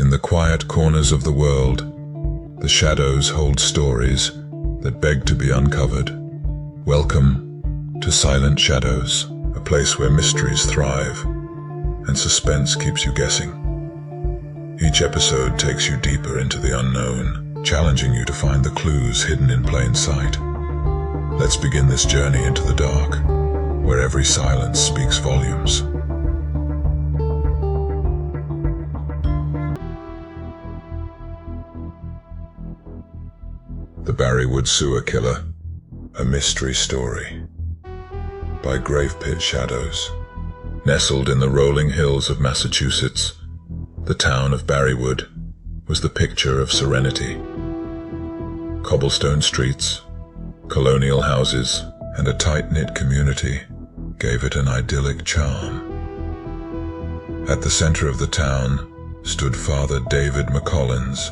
In the quiet corners of the world, the shadows hold stories that beg to be uncovered. Welcome to Silent Shadows, a place where mysteries thrive and suspense keeps you guessing. Each episode takes you deeper into the unknown, challenging you to find the clues hidden in plain sight. Let's begin this journey into the dark, where every silence speaks volumes. The Barrywood Sewer Killer, a mystery story. By Grave Pit Shadows. Nestled in the rolling hills of Massachusetts, the town of Barrywood was the picture of serenity. Cobblestone streets, colonial houses, and a tight-knit community gave it an idyllic charm. At the center of the town stood Father David McCollins,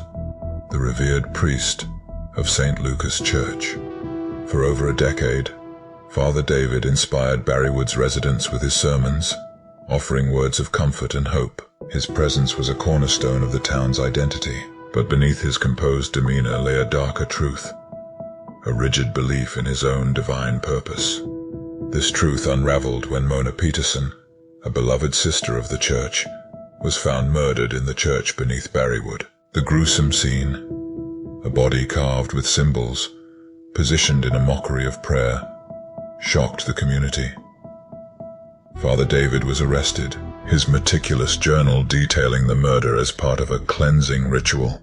the revered priest of St. Lucas Church. For over a decade, Father David inspired Barrywood's residents with his sermons, offering words of comfort and hope. His presence was a cornerstone of the town's identity, but beneath his composed demeanor lay a darker truth, a rigid belief in his own divine purpose. This truth unraveled when Mona Peterson, a beloved sister of the church, was found murdered in the church beneath Barrywood. The gruesome scene, a body carved with symbols, positioned in a mockery of prayer, shocked the community. Father David was arrested, his meticulous journal detailing the murder as part of a cleansing ritual.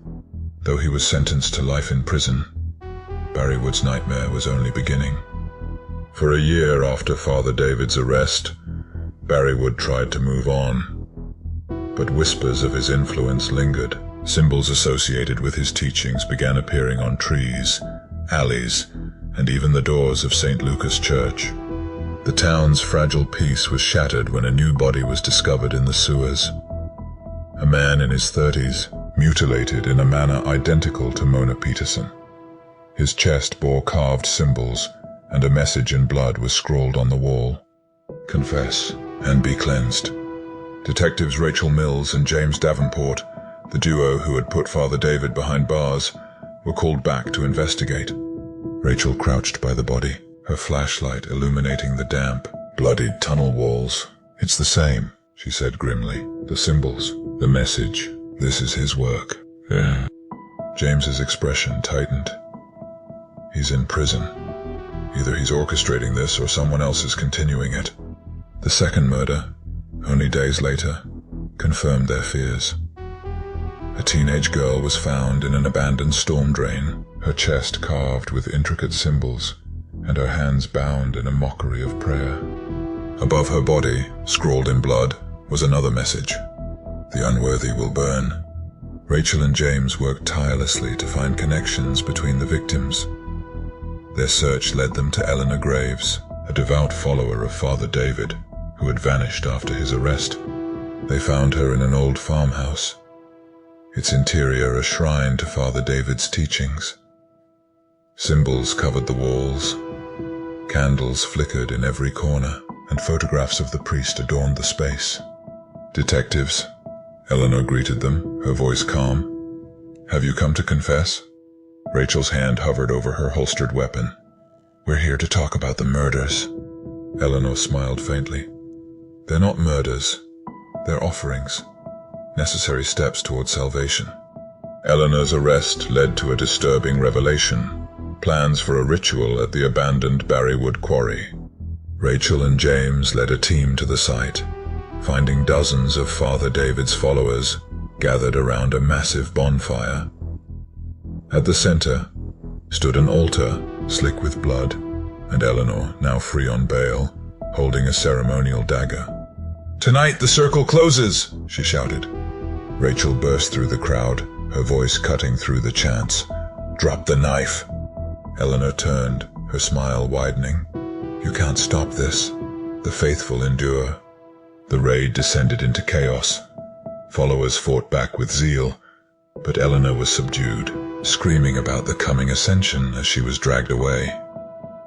Though he was sentenced to life in prison, Barrywood's nightmare was only beginning. For a year after Father David's arrest, Barrywood tried to move on, but whispers of his influence lingered. Symbols associated with his teachings began appearing on trees, alleys, and even the doors of St. Lucas Church. The town's fragile peace was shattered when a new body was discovered in the sewers. A man in his 30s, mutilated in a manner identical to Mona Peterson. His chest bore carved symbols, and a message in blood was scrawled on the wall. Confess and be cleansed. Detectives Rachel Mills and James Davenport, the duo who had put Father David behind bars, were called back to investigate. Rachel crouched by the body, her flashlight illuminating the damp, bloodied tunnel walls. "It's the same," she said grimly. "The symbols, the message. This is his work." "Yeah." James's expression tightened. "He's in prison. Either he's orchestrating this or someone else is continuing it." The second murder, only days later, confirmed their fears. A teenage girl was found in an abandoned storm drain, her chest carved with intricate symbols, and her hands bound in a mockery of prayer. Above her body, scrawled in blood, was another message: "The unworthy will burn." Rachel and James worked tirelessly to find connections between the victims. Their search led them to Eleanor Graves, a devout follower of Father David, who had vanished after his arrest. They found her in an old farmhouse, its interior a shrine to Father David's teachings. Symbols covered the walls, candles flickered in every corner, and photographs of the priest adorned the space. "Detectives," Eleanor greeted them, her voice calm. "Have you come to confess?" Rachel's hand hovered over her holstered weapon. "We're here to talk about the murders." Eleanor smiled faintly. "They're not murders. They're offerings. Necessary steps toward salvation." Eleanor's arrest led to a disturbing revelation: plans for a ritual at the abandoned Barrywood quarry. Rachel and James led a team to the site, finding dozens of Father David's followers gathered around a massive bonfire. At the center stood an altar slick with blood, and Eleanor, now free on bail, holding a ceremonial dagger. "Tonight the circle closes," she shouted. Rachel burst through the crowd, her voice cutting through the chants. "Drop the knife." Eleanor turned, her smile widening. "You can't stop this. The faithful endure." The raid descended into chaos. Followers fought back with zeal, but Eleanor was subdued, screaming about the coming ascension as she was dragged away.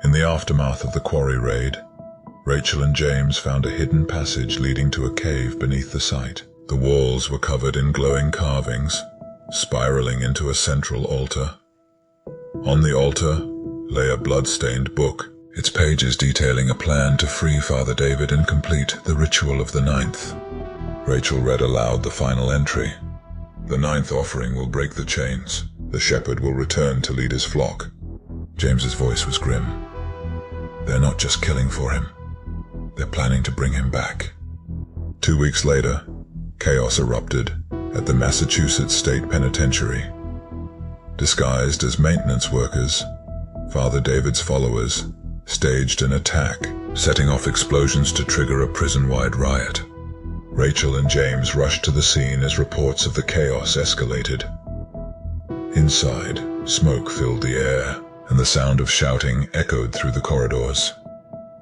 In the aftermath of the quarry raid, Rachel and James found a hidden passage leading to a cave beneath the site. The walls were covered in glowing carvings, spiraling into a central altar. On the altar lay a blood-stained book, its pages detailing a plan to free Father David and complete the ritual of the 9th. Rachel read aloud the final entry. The 9th offering will break the chains. The shepherd will return to lead his flock. James's voice was grim. They're not just killing for him. They're planning to bring him back. 2 weeks later, chaos erupted at the Massachusetts State Penitentiary. Disguised as maintenance workers, Father David's followers staged an attack, setting off explosions to trigger a prison-wide riot. Rachel and James rushed to the scene as reports of the chaos escalated. Inside, smoke filled the air, and the sound of shouting echoed through the corridors.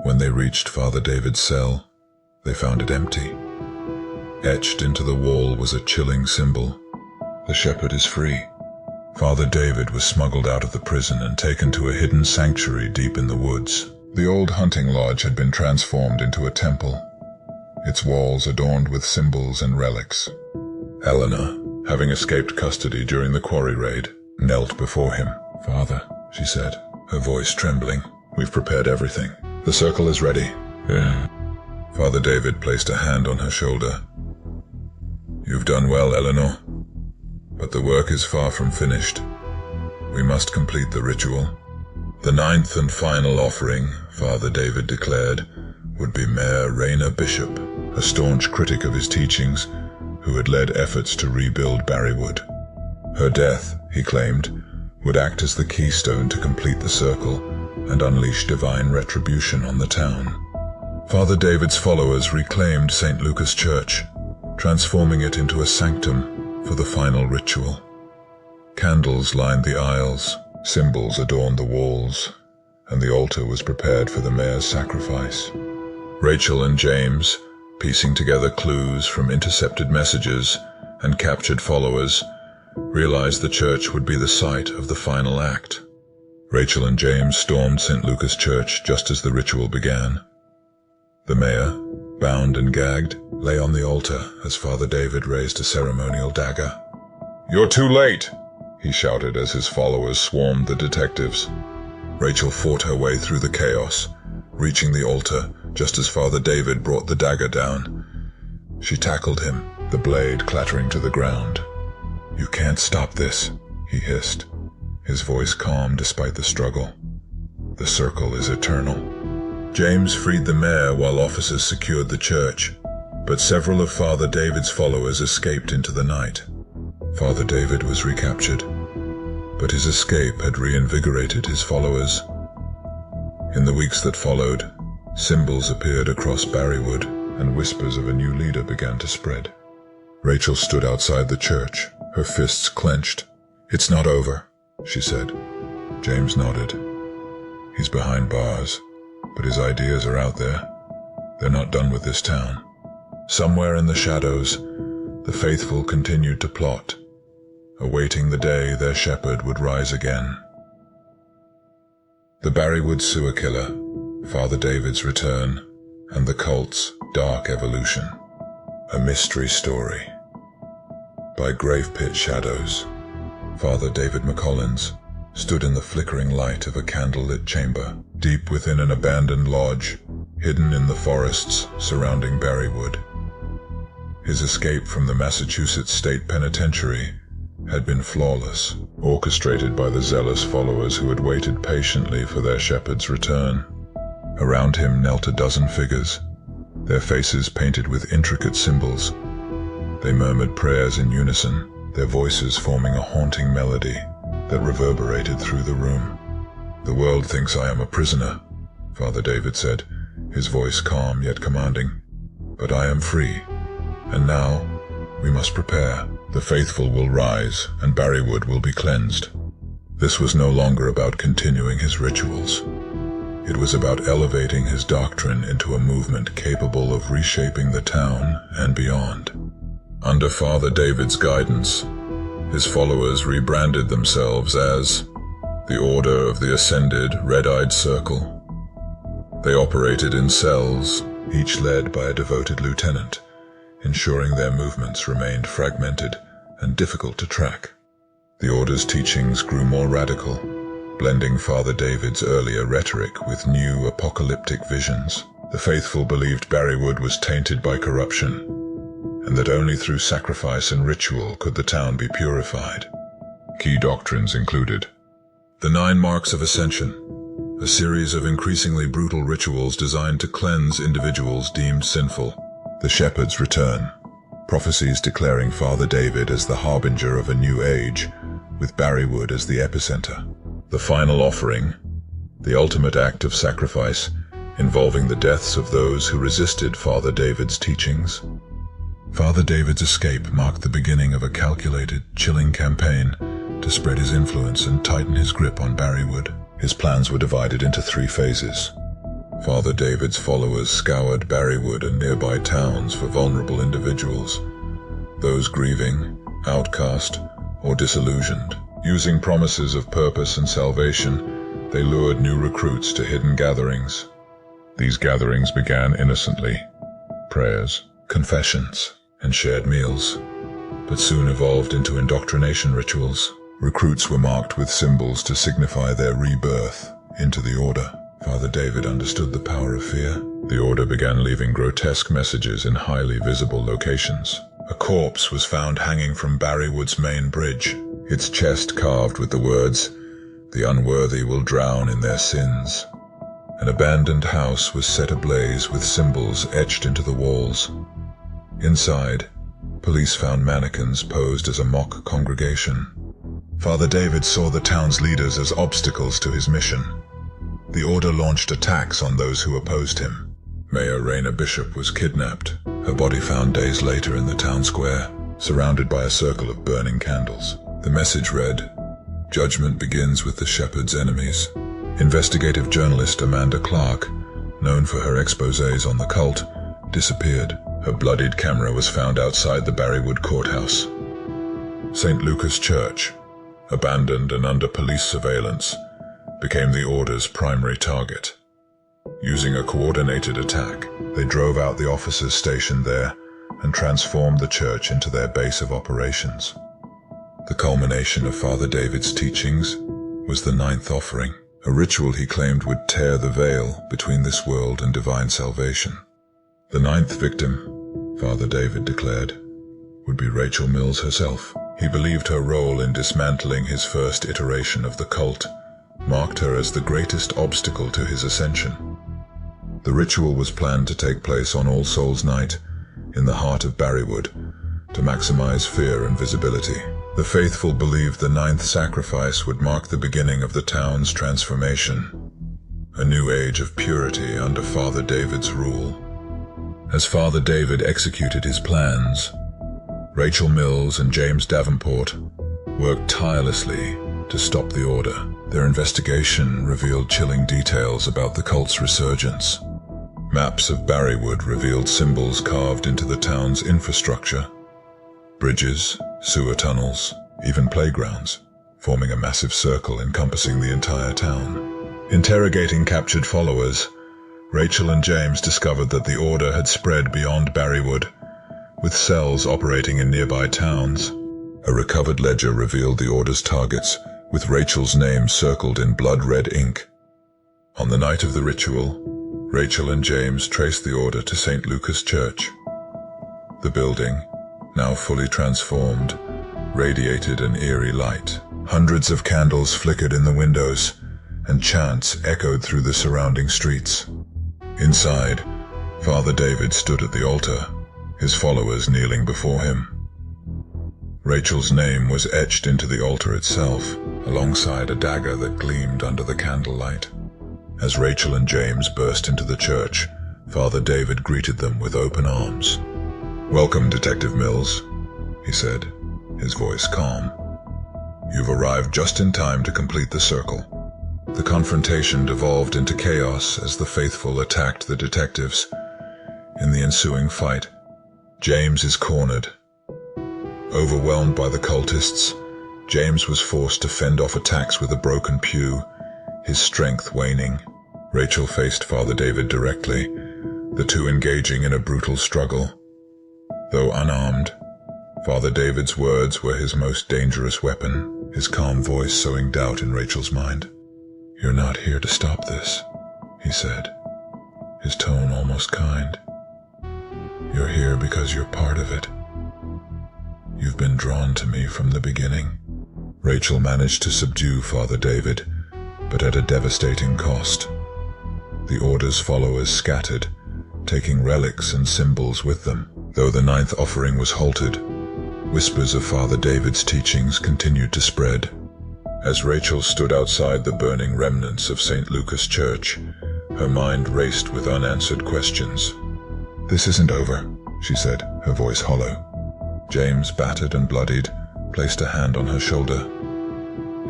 When they reached Father David's cell, they found it empty. Etched into the wall was a chilling symbol. The shepherd is free. Father David was smuggled out of the prison and taken to a hidden sanctuary deep in the woods. The old hunting lodge had been transformed into a temple, its walls adorned with symbols and relics. Eleanor, having escaped custody during the quarry raid, knelt before him. "Father," she said, her voice trembling, "we've prepared everything. The circle is ready." "Yeah." Father David placed a hand on her shoulder. "You've done well, Eleanor, but the work is far from finished. We must complete the ritual. The 9th and final offering," Father David declared, "would be Mayor Rayner Bishop, a staunch critic of his teachings, who had led efforts to rebuild Barrywood. Her death, he claimed, would act as the keystone to complete the circle and unleash divine retribution on the town. Father David's followers reclaimed St. Lucas Church, transforming it into a sanctum for the final ritual. Candles lined the aisles, symbols adorned the walls, and the altar was prepared for the mayor's sacrifice. Rachel and James, piecing together clues from intercepted messages and captured followers, realized the church would be the site of the final act. Rachel and James stormed St. Lucas Church just as the ritual began. The mayor, bound and gagged, lay on the altar as Father David raised a ceremonial dagger. "You're too late!" he shouted as his followers swarmed the detectives. Rachel fought her way through the chaos, reaching the altar just as Father David brought the dagger down. She tackled him, the blade clattering to the ground. "You can't stop this," he hissed, his voice calm despite the struggle. "The circle is eternal." James freed the mayor while officers secured the church, but several of Father David's followers escaped into the night. Father David was recaptured, but his escape had reinvigorated his followers. In the weeks that followed, symbols appeared across Barrywood, and whispers of a new leader began to spread. Rachel stood outside the church, her fists clenched. "It's not over," she said. James nodded. "He's behind bars, but his ideas are out there. They're not done with this town." Somewhere in the shadows, the faithful continued to plot, awaiting the day their shepherd would rise again. The Barrywood Sewer Killer, Father David's Return, and the cult's Dark Evolution. A Mystery Story. By Grave Pit Shadows, Father David McCollins stood in the flickering light of a candlelit chamber, deep within an abandoned lodge, hidden in the forests surrounding Barrywood. His escape from the Massachusetts State Penitentiary had been flawless, orchestrated by the zealous followers who had waited patiently for their shepherd's return. Around him knelt a dozen figures, their faces painted with intricate symbols. They murmured prayers in unison, their voices forming a haunting melody that reverberated through the room. "The world thinks I am a prisoner," Father David said, his voice calm yet commanding. "But I am free, and now we must prepare. The faithful will rise, and Barrywood will be cleansed." This was no longer about continuing his rituals. It was about elevating his doctrine into a movement capable of reshaping the town and beyond. Under Father David's guidance, his followers rebranded themselves as the Order of the Ascended Red-Eyed Circle. They operated in cells, each led by a devoted lieutenant, ensuring their movements remained fragmented and difficult to track. The Order's teachings grew more radical, blending Father David's earlier rhetoric with new apocalyptic visions. The faithful believed Barrywood was tainted by corruption, and that only through sacrifice and ritual could the town be purified. Key doctrines included the 9 Marks of Ascension, a series of increasingly brutal rituals designed to cleanse individuals deemed sinful. The Shepherd's Return, prophecies declaring Father David as the harbinger of a new age, with Barrywood as the epicenter. The Final Offering, the ultimate act of sacrifice, involving the deaths of those who resisted Father David's teachings. Father David's escape marked the beginning of a calculated, chilling campaign to spread his influence and tighten his grip on Barrywood. His plans were divided into 3 phases. Father David's followers scoured Barrywood and nearby towns for vulnerable individuals, those grieving, outcast, or disillusioned. Using promises of purpose and salvation, they lured new recruits to hidden gatherings. These gatherings began innocently, prayers, confessions, and shared meals, but soon evolved into indoctrination rituals. Recruits were marked with symbols to signify their rebirth into the Order. Father David understood the power of fear. The Order began leaving grotesque messages in highly visible locations. A corpse was found hanging from Barrywood's main bridge, its chest carved with the words, "The unworthy will drown in their sins." An abandoned house was set ablaze with symbols etched into the walls. Inside, police found mannequins posed as a mock congregation. Father David saw the town's leaders as obstacles to his mission. The Order launched attacks on those who opposed him. Mayor Raina Bishop was kidnapped, her body found days later in the town square, surrounded by a circle of burning candles. The message read, "Judgment begins with the shepherd's enemies." Investigative journalist Amanda Clark, known for her exposés on the cult, disappeared. Her bloodied camera was found outside the Barrywood courthouse. St. Lucas Church, abandoned and under police surveillance, became the Order's primary target. Using a coordinated attack, they drove out the officers stationed there and transformed the church into their base of operations. The culmination of Father David's teachings was the 9th offering, a ritual he claimed would tear the veil between this world and divine salvation. The 9th victim, Father David declared, would be Rachel Mills herself. He believed her role in dismantling his first iteration of the cult marked her as the greatest obstacle to his ascension. The ritual was planned to take place on All Souls' Night, in the heart of Barrywood, to maximize fear and visibility. The faithful believed the 9th sacrifice would mark the beginning of the town's transformation, a new age of purity under Father David's rule. As Father David executed his plans, Rachel Mills and James Davenport worked tirelessly to stop the Order. Their investigation revealed chilling details about the cult's resurgence. Maps of Barrywood revealed symbols carved into the town's infrastructure, bridges, sewer tunnels, even playgrounds, forming a massive circle encompassing the entire town. Interrogating captured followers, Rachel and James discovered that the Order had spread beyond Barrywood, with cells operating in nearby towns. A recovered ledger revealed the Order's targets, with Rachel's name circled in blood-red ink. On the night of the ritual, Rachel and James traced the Order to St. Lucas Church. The building, now fully transformed, radiated an eerie light. Hundreds of candles flickered in the windows, and chants echoed through the surrounding streets. Inside, Father David stood at the altar, his followers kneeling before him. Rachel's name was etched into the altar itself, alongside a dagger that gleamed under the candlelight. As Rachel and James burst into the church, Father David greeted them with open arms. "Welcome, Detective Mills," he said, his voice calm. "You've arrived just in time to complete the circle." The confrontation devolved into chaos as the faithful attacked the detectives. In the ensuing fight, James is cornered. Overwhelmed by the cultists, James was forced to fend off attacks with a broken pew, his strength waning. Rachel faced Father David directly, the two engaging in a brutal struggle. Though unarmed, Father David's words were his most dangerous weapon, his calm voice sowing doubt in Rachel's mind. "You're not here to stop this," he said, his tone almost kind. "You're here because you're part of it. You've been drawn to me from the beginning." Rachel managed to subdue Father David, but at a devastating cost. The Order's followers scattered, taking relics and symbols with them. Though the ninth offering was halted, whispers of Father David's teachings continued to spread. As Rachel stood outside the burning remnants of St. Lucas Church, her mind raced with unanswered questions. "This isn't over," she said, her voice hollow. James, battered and bloodied, placed a hand on her shoulder.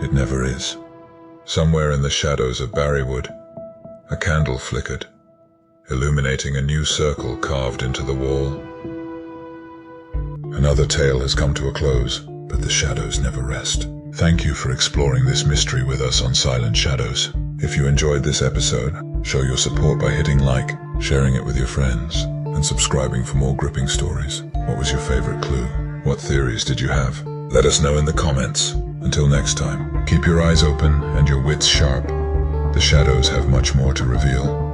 "It never is." Somewhere in the shadows of Barrywood, a candle flickered, illuminating a new circle carved into the wall. Another tale has come to a close, but the shadows never rest. Thank you for exploring this mystery with us on Silent Shadows. If you enjoyed this episode, show your support by hitting like, sharing it with your friends, and subscribing for more gripping stories. What was your favorite clue? What theories did you have? Let us know in the comments. Until next time, keep your eyes open and your wits sharp. The shadows have much more to reveal.